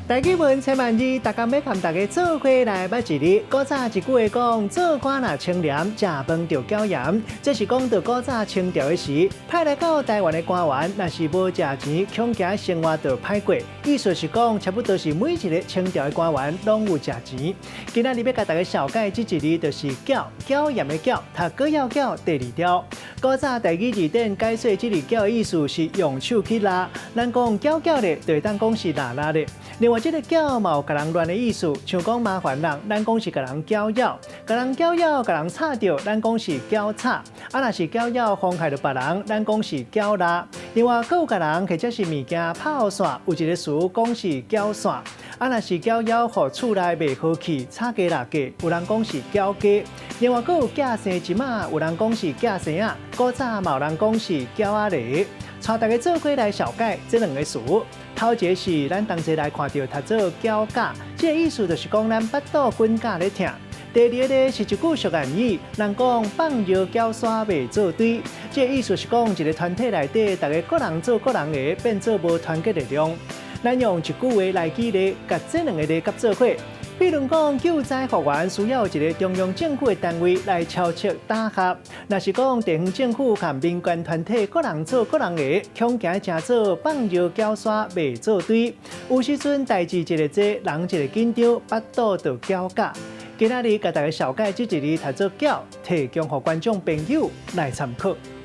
大家问千万二，大家要和大家做伙来捌一日。古早一句话讲，做官若清廉，食饭就椒盐。这是讲到古早清朝的时，派来到台湾的官员，若是无食钱，恐惊生活就歹过。意思是讲，差不多是每一个清朝的官员拢有食钱。今仔日要甲大家小解这一日，就是椒盐的椒，读果要缴第二条。古早第二字典解说这个缴的意思是用手去拉，咱讲缴咧，就当讲是拉咧。另外，这个搅嘛有甲人乱的意思，像讲麻烦人，咱讲是甲人搅扰；甲人搅扰，甲人吵着，咱讲是搅吵。啊，若是搅扰妨害到别人，咱讲是搅扰。另外，佫有甲人或者是物件抛线，有一个词讲是搅线。啊，若是搅扰，互厝内袂好气，吵架拉架，有人讲是搅架。另外，佫有假生一马，有人讲是假生啊。古早嘛有人讲是搅啊咧。带大家做伙来小解这两个词。头一个是咱同齐来看到，读做搅架，这个意思就是讲咱腹肚滚架咧疼。第二个呢是一句俗谚语，人讲放尿搅沙袂做堆，这个意思是讲一个团体内底，大家各人做各人的，变做无团结力量。咱用一句话来举例，甲这两个咧合做伙。比如讲，救灾复原需要一个中央政府的单位来超测打合，若是讲地方政府和民间团体各人做各人的，恐惊正做放尿搅沙袂做堆。有时阵代志一个多，人一个紧张，腹肚就搅架。今仔日甲大家小解这一日读做搅，提供给观众朋友来参考。